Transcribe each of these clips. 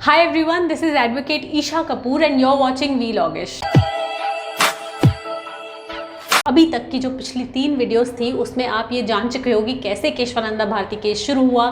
Hi everyone, this is Advocate Isha Kapoor and you're watching Vlogish. अभी तक की जो पिछली 3 वीडियोस थी उसमें आप ये जान चुके होगी कैसे केशवानंदा भारती केस शुरू हुआ,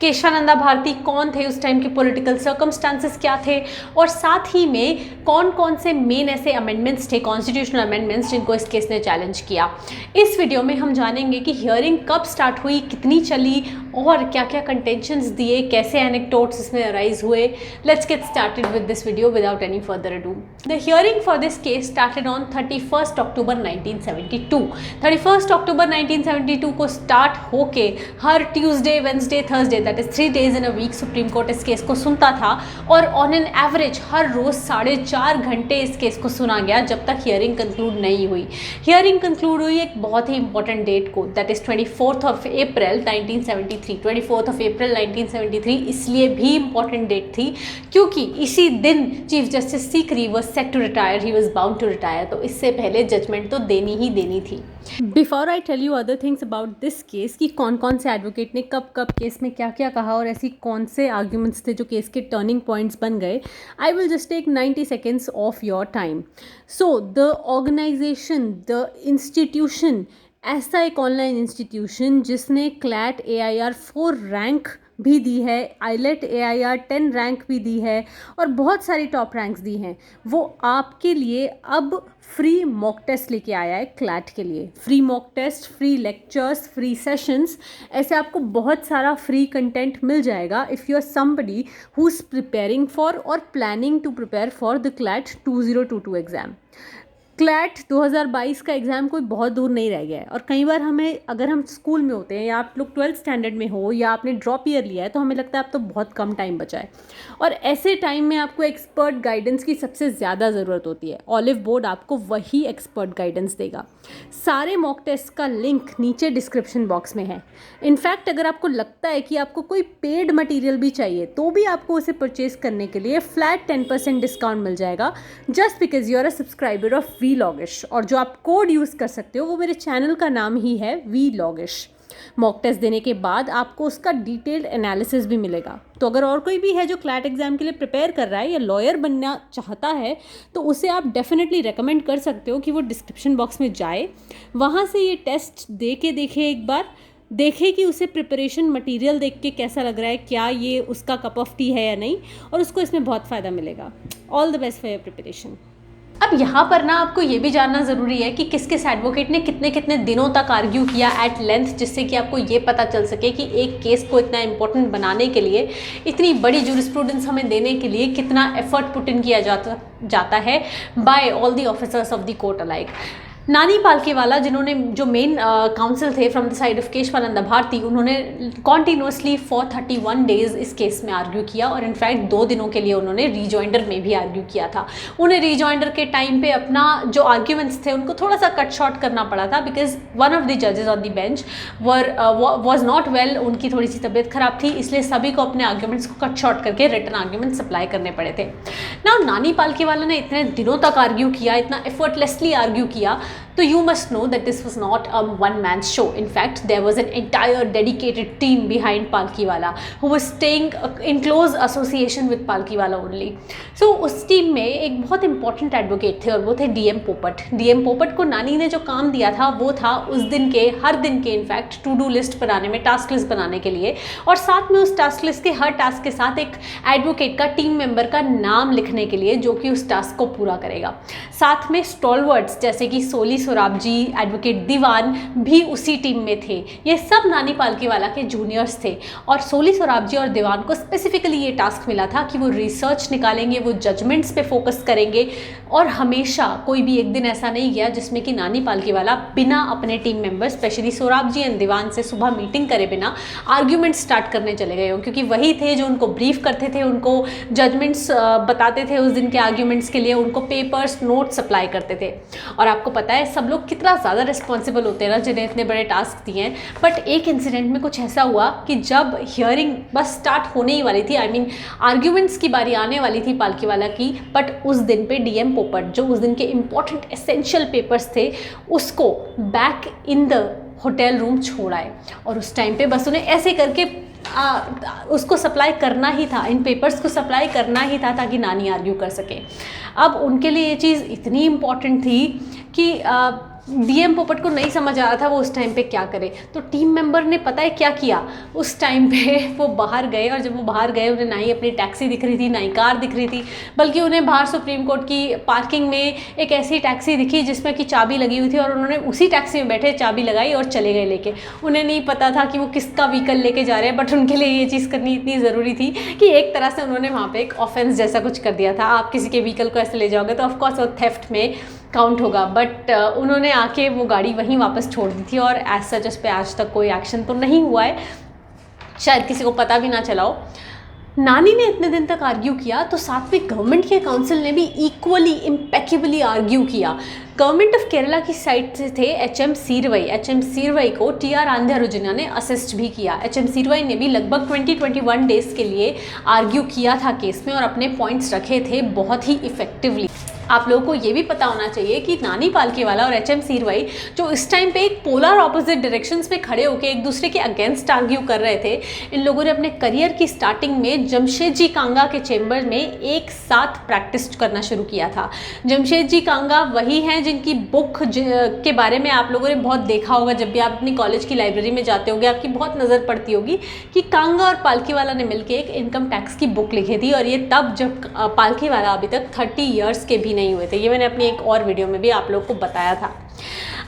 केशवानंदा भारती कौन थे, उस टाइम के पॉलिटिकल सर्कमस्टांसेस क्या थे और साथ ही में कौन कौन से मेन ऐसे अमेंडमेंट्स थे, कॉन्स्टिट्यूशनल अमेंडमेंट्स जिनको इस केस ने चैलेंज किया। इस वीडियो में हम जानेंगे कि हियरिंग कब स्टार्ट हुई, कितनी चली और क्या क्या कंटेंशंस दिए, कैसे एनेक्डोट्स इसमें अराइज हुए। Let's get started with this video without any further ado. The hearing for this case started on 31 October 1972। 31 October 1972 को स्टार्ट होके हर Tuesday, Wednesday, Thursday that is 3 days in a week Supreme Court इस case को सुनता था और on an average हर रोज 4.5 घंटे इस केस को सुना गया जब तक हियरिंग कंक्लूड नहीं हुई। हियरिंग कंक्लूड हुई एक बहुत ही इंपॉर्टेंट डेट को, that is 24th of April 1973। 24th of April 1973 इसलिए भी इंपॉर्टेंट डेट थी क्योंकि इसी दिन chief justice Sikri was set to retire, he was bound to retire. तो इससे पहले जजमेंट तो देनी ही देनी थी। Before I tell you other things about this case कि कौन कौन से एडवोकेट ने कब कब केस में क्या क्या कहा और ऐसी कौन से आर्ग्यूमेंट्स थे जो केस के टर्निंग पॉइंट्स बन गए, I will just take 90 seconds of your time. So the organisation, the institution, ऐसा एक ऑनलाइन इंस्टीट्यूशन जिसने क्लैट AIR 4 रैंक भी दी है, आईलेट AIR 10 रैंक भी दी है और बहुत सारी टॉप रैंक्स दी हैं, वो आपके लिए अब फ्री मॉक टेस्ट लेके आया है। क्लैट के लिए free mock test, free lectures, free sessions, ऐसे आपको बहुत सारा फ्री कंटेंट मिल जाएगा if you are somebody who is preparing for और planning to prepare for the CLAT 2022 exam. CLAT 2022 का एग्ज़ाम कोई बहुत दूर नहीं रह गया है और कई बार हमें, अगर हम स्कूल में होते हैं या आप लोग 12th स्टैंडर्ड में हो या आपने ड्रॉप ईयर लिया है तो हमें लगता है अब तो बहुत कम टाइम बचा है और ऐसे टाइम में आपको एक्सपर्ट गाइडेंस की सबसे ज़्यादा ज़रूरत होती है। ऑलिव बोर्ड आपको वही एक्सपर्ट गाइडेंस देगा। सारे मॉक टेस्ट का लिंक नीचे डिस्क्रिप्शन बॉक्स में है। इनफैक्ट अगर आपको लगता है कि आपको कोई पेड मटीरियल भी चाहिए तो भी आपको उसे परचेज करने के लिए फ्लैट 10% डिस्काउंट मिल जाएगा just because you are a subscriber of Vlogish। और जो आप कोड यूज़ कर सकते हो वो मेरे चैनल का नाम ही है Vlogish। मॉक टेस्ट देने के बाद आपको उसका डिटेल्ड एनालिसिस भी मिलेगा। तो अगर और कोई भी है जो क्लैट एग्ज़ाम के लिए प्रिपेयर कर रहा है या लॉयर बनना चाहता है तो उसे आप डेफिनेटली रेकमेंड कर सकते हो कि वो डिस्क्रिप्शन बॉक्स में जाए, वहाँ से ये टेस्ट दे के देखे, एक बार देखे कि उसे प्रिपरेशन मटेरियल देख के कैसा लग रहा है, क्या ये उसका कप ऑफ टी है या नहीं, और उसको इसमें बहुत फ़ायदा मिलेगा। All the best for your preparation. अब यहाँ पर ना आपको ये भी जानना ज़रूरी है कि किस किस एडवोकेट ने कितने कितने दिनों तक आर्ग्यू किया एट लेंथ, जिससे कि आपको ये पता चल सके कि एक केस को इतना इम्पोर्टेंट बनाने के लिए, इतनी बड़ी जूरिस्प्रूडेंस हमें देने के लिए कितना एफर्ट पुट इन किया जाता है by all the officers of the court alike. Nani Palkhivala, जिन्होंने जो मेन काउंसिल थे from the side of Keshavananda Bharati, उन्होंने कॉन्टीन्यूसली फॉर 31 days इस केस में आर्ग्यू किया और इनफैक्ट 2 दिनों के लिए उन्होंने रीजॉइंडर में भी आर्ग्यू किया था। उन्हें रीजॉइंडर के टाइम पे अपना जो आर्ग्यूमेंट्स थे उनको थोड़ा सा कट शॉर्ट करना पड़ा था बिकॉज वन ऑफ द जजेस on the bench was not well, उनकी थोड़ी सी तबीयत खराब थी, इसलिए सभी को अपने आर्ग्यूमेंट्स को कट शॉर्ट करके रिटन आर्ग्यूमेंट सप्लाई करने पड़े थे। नाउ नानी पालकीवाला ने इतने दिनों तक आर्ग्यू किया, इतना एफर्टलेसली आर्ग्यू किया, तो you must know that this was not a one-man show. In fact, there was an entire dedicated team behind Palkiwala who was staying in close association with Palkiwala only. So उस team में एक बहुत important advocate थे और वो थे DM पोपट। DM पोपट को नानी ने जो काम दिया था वो था उस दिन के, हर दिन के इनफैक्ट टू डू लिस्ट बनाने में, टास्क लिस्ट बनाने के लिए, और साथ में उस टास्क लिस्ट के हर टास्क के साथ एक एडवोकेट का, टीम मेंबर का नाम लिखने के लिए जो कि उस टास्क को पूरा करेगा। साथ में स्टॉलवर्ड्स जैसे कि सोली सोराब जी, एडवोकेट दीवान भी उसी टीम में थे। ये सब नानी पालकीवाला के जूनियर्स थे और सोली सोराब जी और दीवान को स्पेसिफिकली ये टास्क मिला था कि वो रिसर्च निकालेंगे, वो जजमेंट्स पे फोकस करेंगे और हमेशा कोई भी एक दिन ऐसा नहीं गया जिसमें कि नानी पालकीवाला बिना अपने team member, specially Sorabjee and Diwan से सुबह मीटिंग करे बिना आर्ग्यूमेंट स्टार्ट करने चले गए हो, क्योंकि वही थे जो उनको ब्रीफ करते थे, उनको जजमेंट्स बताते थे उस दिन के आर्ग्यूमेंट्स के लिए, उनको पेपर्स, नोट सप्लाई करते थे। और आपको पता है सब लोग कितना ज़्यादा रिस्पॉन्सिबल होते हैं ना जिन्हें इतने बड़े टास्क दिए हैं। बट एक इंसिडेंट में कुछ ऐसा हुआ कि जब हियरिंग बस स्टार्ट होने ही वाली थी, आई मीन आर्ग्यूमेंट्स की बारी आने वाली थी पालकीवाला की, बट उस दिन पे DM पोपट, जो उस दिन के इम्पॉर्टेंट एसेंशियल पेपर्स थे, उसको back in the hotel room छोड़ आए और उस टाइम पे बस उन्हें ऐसे करके उसको सप्लाई करना ही था, इन पेपर्स को सप्लाई करना ही था ताकि नानी आर्ग्यू कर सके। अब उनके लिए ये चीज़ इतनी इम्पॉर्टेंट थी कि डीएम पोपट को नहीं समझ आ रहा था वो उस टाइम पे क्या करे। तो टीम मेंबर ने पता है क्या किया, उस टाइम पे वो बाहर गए, और जब वो बाहर गए उन्हें ना ही अपनी टैक्सी दिख रही थी ना ही कार दिख रही थी, बल्कि उन्हें बाहर सुप्रीम कोर्ट की पार्किंग में एक ऐसी टैक्सी दिखी जिसमें कि चाबी लगी हुई थी, और उन्होंने उसी टैक्सी में बैठे चाबी लगाई और चले गए लेके। उन्हें नहीं पता था कि वो किसका व्हीकल लेके जा रहे हैं, बट उनके लिए ये चीज़ करनी इतनी ज़रूरी थी कि एक तरह से उन्होंने वहाँ पर एक ऑफेंस जैसा कुछ कर दिया था। आप किसी के व्हीकल को ऐसे ले जाओगे तो ऑफकोर्स वो थेफ्ट में काउंट होगा, बट उन्होंने आके वो गाड़ी वहीं वापस छोड़ दी थी, और एज सच उस पर आज तक कोई एक्शन तो नहीं हुआ है, शायद किसी को पता भी ना चला हो। नानी ने इतने दिन तक आर्ग्यू किया, तो साथ में गवर्नमेंट के काउंसिल ने भी इक्वली इम्पेकेबली आर्ग्यू किया। गवर्नमेंट ऑफ केरला की साइड से थे एचएम सीरवई को टीआर आंध्यारुजना ने असिस्ट भी किया। एचएम सीरवई ने भी लगभग 20-21 डेज के लिए आर्ग्यू किया था केस में, और अपने पॉइंट्स रखे थे बहुत ही इफेक्टिवली। आप लोगों को ये भी पता होना चाहिए कि नानी पालकीवाला और एचएम सीरवई जो इस टाइम पे एक पोलर ऑपोजिट डायरेक्शंस में खड़े होकर एक दूसरे के अगेंस्ट आर्ग्यू कर रहे थे, इन लोगों ने अपने करियर की स्टार्टिंग में जमशेदजी कांगा के चेंबर में एक साथ प्रैक्टिस करना शुरू किया था। जमशेदजी कांगा वही हैं जिनकी बुक के बारे में आप लोगों ने बहुत देखा होगा, जब भी आप अपनी कॉलेज की लाइब्रेरी में जाते होंगे आपकी बहुत नज़र पड़ती होगी कि कांगा और पालकीवाला ने मिलकर एक इनकम टैक्स की बुक लिखी थी, और ये तब जब पालकीवाला अभी तक 30 ईयर्स के भी नहीं हुए थे। ये मैंने अपनी एक और वीडियो में भी आप लोगों को बताया था।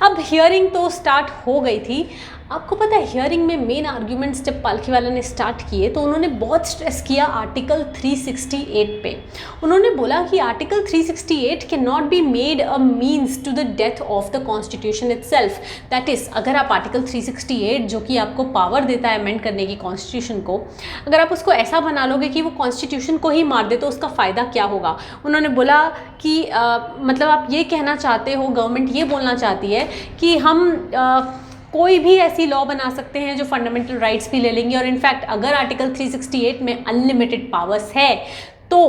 अब हियरिंग तो स्टार्ट हो गई थी। आपको पता है हियरिंग में मेन आर्ग्यूमेंट्स जब पालकीवाला ने स्टार्ट किए तो उन्होंने बहुत स्ट्रेस किया आर्टिकल 368 पे। उन्होंने बोला कि article 368 can not be made a means to the death of the constitution itself. That is, अगर आप आर्टिकल 368 जो कि आपको पावर देता है अमेंड करने की कॉन्स्टिट्यूशन को, अगर आप उसको ऐसा बना लोगे कि वो कॉन्स्टिट्यूशन को ही मार दे तो उसका फ़ायदा क्या होगा। उन्होंने बोला कि मतलब आप ये कहना चाहते हो, गवर्नमेंट ये बोलना चाहती है कि हम कोई भी ऐसी लॉ बना सकते हैं जो फंडामेंटल राइट्स भी ले लेंगे, और इनफैक्ट अगर आर्टिकल 368 में अनलिमिटेड पावर्स है तो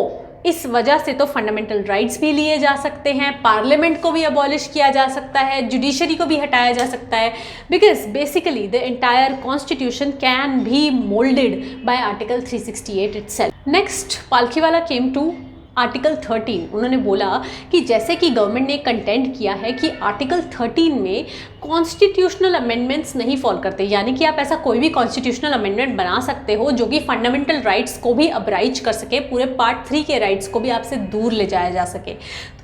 इस वजह से तो फंडामेंटल राइट्स भी लिए जा सकते हैं, पार्लियामेंट को भी अबॉलिश किया जा सकता है, जुडिशरी को भी हटाया जा सकता है, because basically the entire constitution can be moulded by article 368 itself. Next Palkhivala came to article 13। उन्होंने बोला कि जैसे कि गवर्नमेंट ने कंटेंट किया है कि आर्टिकल 13 में कॉन्स्टिट्यूशनल अमेंडमेंट्स नहीं फॉल करते, यानी कि आप ऐसा कोई भी कॉन्स्टिट्यूशनल अमेंडमेंट बना सकते हो जो कि फंडामेंटल राइट्स को भी अब्राइज कर सके, पूरे पार्ट 3 के राइट्स को भी आपसे दूर ले जाया जा सके।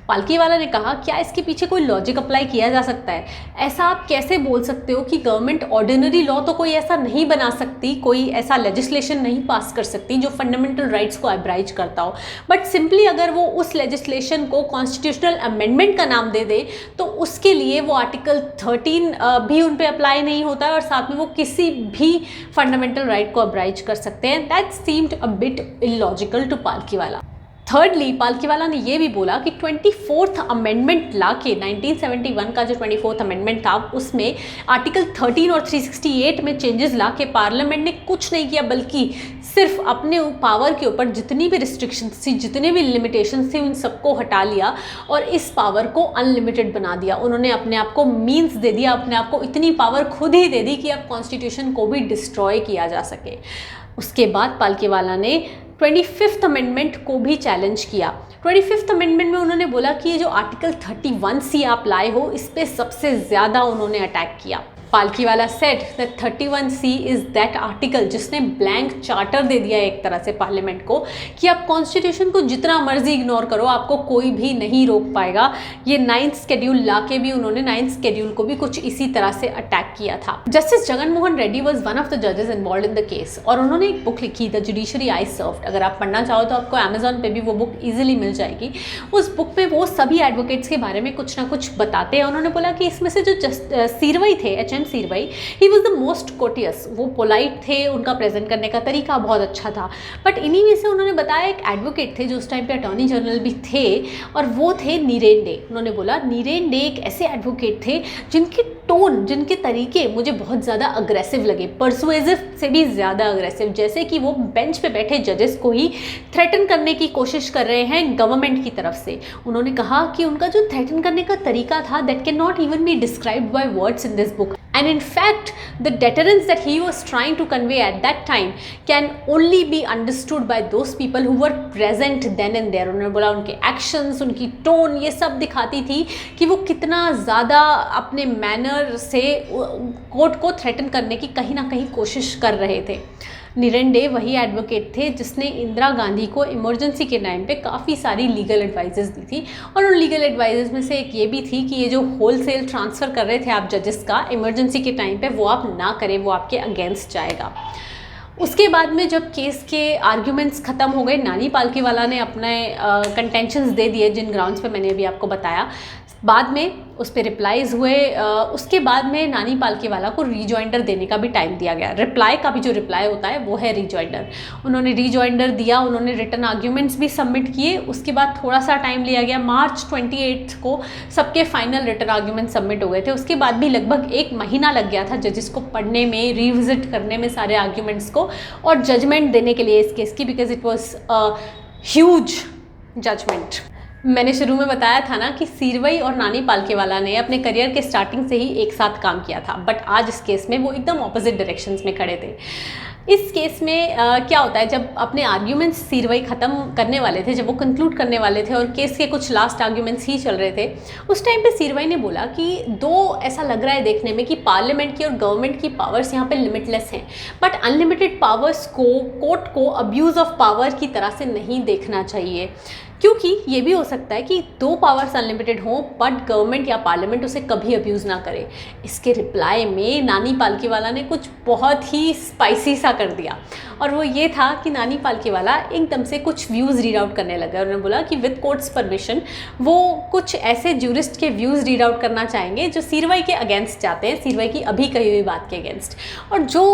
पालकीवाला ने कहा क्या इसके पीछे कोई लॉजिक अप्लाई किया जा सकता है? ऐसा आप कैसे बोल सकते हो कि गवर्नमेंट ऑर्डिनरी लॉ तो कोई ऐसा नहीं बना सकती, कोई ऐसा लेजिस्लेशन नहीं पास कर सकती जो फंडामेंटल राइट्स को अब्राइज करता हो, बट सिंपली अगर वो उस लेजिस्लेशन को कॉन्स्टिट्यूशनल अमेंडमेंट का नाम दे दे तो उसके लिए वो आर्टिकल 13 भी उन पर अप्लाई नहीं होता है, और साथ में वो किसी भी फंडामेंटल राइट को अब्राइज कर सकते हैं। That seemed a bit illogical to Palkhivala. Thirdly Palkhivala ने यह भी बोला कि 24th अमेंडमेंट ला के 1971 का जो 24th अमेंडमेंट था उसमें आर्टिकल 13 और 368 में चेंजेस ला के पार्लियामेंट ने कुछ नहीं किया, बल्कि सिर्फ अपने पावर के ऊपर जितनी भी रिस्ट्रिक्शंस थी, जितने भी लिमिटेशंस थी, उन सबको हटा लिया और इस पावर को अनलिमिटेड बना दिया। उन्होंने अपने आप को मीन्स दे दिया, अपने आप को इतनी पावर खुद ही दे दी कि अब कॉन्स्टिट्यूशन को भी डिस्ट्रॉय किया जा सके। उसके बाद पालकीवाला ने 25th अमेंडमेंट को भी चैलेंज किया। 25th अमेंडमेंट में उन्होंने बोला कि ये जो आर्टिकल 31C आप लाए हो इस पे सबसे ज़्यादा उन्होंने अटैक किया। Palkhivala said that 31C is that article जिसने ब्लैंक चार्टर दे दिया एक तरह से पार्लियामेंट को कि आप कॉन्स्टिट्यूशन को जितना मर्जी इग्नोर करो आपको कोई भी नहीं रोक पाएगा। ये 9th शेड्यूल ला के भी उन्होंने 9th शेड्यूल को भी कुछ इसी तरह से अटैक किया था। Justice Jagan Mohan Reddy was one of the जजेस इन्वॉल्व इन द केस और उन्होंने एक बुक लिखी द जुडिशरी आई सर्व्ड। अगर आप पढ़ना चाहो तो आपको अमेजॉन पे भी वो बुक ईजिली मिल जाएगी। उस बुक में वो सभी एडवोकेट्स के बारे में कुछ ना कुछ बताते हैं। उन्होंने बोला कि इसमें से जो सीरवई थे, HM Seervai, he was the most cautious. वो पोलाइट थे, उनका प्रेजेंट करने का तरीका बहुत अच्छा था। बट इन्हीं में से उन्होंने बताया एक एडवोकेट थे जो उस टाइम पे अटॉर्नी जनरल भी थे और वो थे नीरेन डे। उन्होंने बोला नीरेन डे एक ऐसे एडवोकेट थे जिनके टोन, जिनके तरीके मुझे बहुत ज़्यादा अग्रेसिव लगे, परसुएसिव से भी ज़्यादा अग्रेसिव, जैसे कि वो बेंच पे बैठे जजेस को ही थ्रेटन करने की कोशिश कर रहे हैं गवर्नमेंट की तरफ से। उन्होंने कहा कि उनका जो थ्रेटन करने का तरीका था that can not even be described by words in this book. and in fact the deterrence that he was trying to convey at that time can only be understood by those people who were present then and there. उन्होंने बोला उनके actions, उनकी tone, ये सब दिखाती थी कि वो कितना ज़्यादा अपने मैनर से कोर्ट को थ्रेटन करने की कहीं ना कहीं कोशिश कर रहे थे। नीरन डे वही एडवोकेट थे जिसने इंदिरा गांधी को इमरजेंसी के टाइम पे काफ़ी सारी लीगल एडवाइजेस दी थी, और उन लीगल एडवाइजेस में से एक ये भी थी कि ये जो होलसेल ट्रांसफ़र कर रहे थे आप जजेस का इमरजेंसी के टाइम पे, वो आप ना करें, वो आपके अगेंस्ट जाएगा। उसके बाद में जब केस के आर्ग्यूमेंट्स ख़त्म हो गए, नानी पालकीवाला ने अपने कंटेंशंस दे दिए जिन ग्राउंड्स पे मैंने अभी आपको बताया। बाद में उस पर रिप्लाईज़ हुए। उसके बाद में नानी पालकीवाला को रीजॉइंडर देने का भी टाइम दिया गया। रिप्लाई का भी जो रिप्लाई होता है वो है रीजॉइंडर। उन्होंने रीजॉइंडर दिया, उन्होंने रिटर्न आर्ग्यूमेंट्स भी सबमिट किए। उसके बाद थोड़ा सा टाइम लिया गया, मार्च 28 को सबके फाइनल रिटर्न आर्ग्यूमेंट सबमिट हो गए थे। उसके बाद भी लगभग 1 महीना लग गया था जजेस को पढ़ने में, रिविजिट करने में सारे आर्ग्यूमेंट्स को, और जजमेंट देने के लिए इस केस की, because it was a huge judgment. मैंने शुरू में बताया था ना कि सीरवई और नानी पालकीवाला ने अपने करियर के स्टार्टिंग से ही एक साथ काम किया था, बट आज इस केस में वो एकदम ऑपोजिट डायरेक्शंस में खड़े थे। इस केस में क्या होता है, जब अपने आर्ग्यूमेंट्स सीरवई ख़त्म करने वाले थे, जब वो कंक्लूड करने वाले थे और केस के कुछ लास्ट आर्ग्यूमेंट्स ही चल रहे थे, उस टाइम पे सीरवई ने बोला कि ऐसा लग रहा है देखने में कि पार्लियामेंट की और गवर्नमेंट की पावर्स यहाँ पे लिमिटलेस हैं, बट अनलिमिटेड पावर्स को कोर्ट को अब्यूज़ ऑफ पावर की तरह से नहीं देखना चाहिए, क्योंकि ये भी हो सकता है कि 2 पावर्स अनलिमिटेड हों बट गवर्नमेंट या पार्लियामेंट उसे कभी अब्यूज़ ना करे। इसके रिप्लाई में नानी पालकीवाला ने कुछ बहुत ही स्पाइसी सा कर दिया, और वो ये था कि नानी पालकीवाला एकदम से कुछ व्यूज़ रीड आउट करने लगे। उन्होंने बोला कि विद कोर्ट्स परमिशन वो कुछ ऐसे ज्यूरिस्ट के व्यूज़ रीड आउट करना चाहेंगे जो सीरवई के अगेंस्ट जाते हैं, सीरवई की अभी कही हुई बात के अगेंस्ट। और जो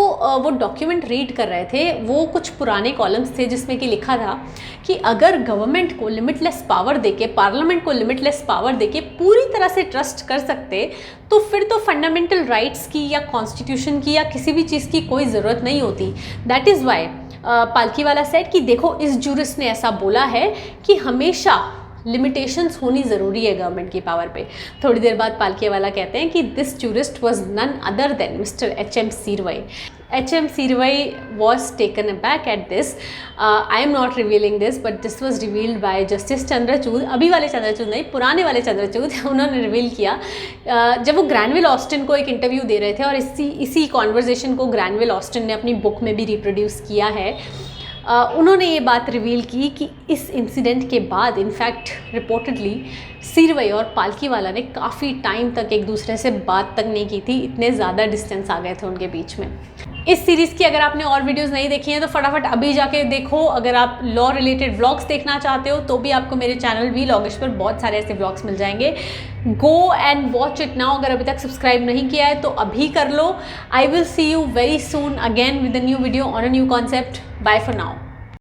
वो डॉक्यूमेंट रीड कर रहे थे वो कुछ पुराने कॉलम्स थे जिसमें कि लिखा था कि अगर गवर्नमेंट को लिमिटलेस पावर देके, पार्लियामेंट को लिमिटलेस पावर देके पूरी तरह से ट्रस्ट कर सकते, तो फिर तो फंडामेंटल राइट्स की या कॉन्स्टिट्यूशन की या किसी भी चीज़ की कोई ज़रूरत नहीं होती। That is why Palkhivala said कि देखो इस जूरिस्ट ने ऐसा बोला है कि हमेशा लिमिटेशंस होनी ज़रूरी है गवर्नमेंट की पावर पे। थोड़ी देर बाद पालकीवाला कहते हैं कि this jurist was none other than mister H.M. Seervai. H.M. Seervai was taken aback at this. I am not revealing this, but this was revealed by Justice Chandrachud. अभी वाले चंद्रचूड़ नहीं, पुराने वाले चंद्रचूड़ उन्होंने रिवील किया जब वो ग्रैनविल ऑस्टिन को एक इंटरव्यू दे रहे थे, और इसी कॉन्वर्जेशन को ग्रैनविल ऑस्टिन ने अपनी बुक में भी रिप्रोड्यूस किया है। उन्होंने ये बात रिवील की कि इस इंसिडेंट के बाद इनफैक्ट रिपोर्टेडली सीरवई और पालकीवाला ने काफ़ी टाइम तक एक दूसरे से बात तक नहीं की थी, इतने ज़्यादा डिस्टेंस आ गए थे उनके बीच में। इस सीरीज़ की अगर आपने और वीडियोस नहीं देखी हैं तो फटाफट अभी जाके देखो। अगर आप लॉ रिलेटेड व्लॉग्स देखना चाहते हो तो भी आपको मेरे चैनल वी लॉगिश पर बहुत सारे ऐसे व्लॉग्स मिल जाएंगे। Go and watch it now. अगर अभी तक सब्सक्राइब नहीं किया है तो अभी कर लो। I will see you very soon again with a new video on a new concept. Bye for now.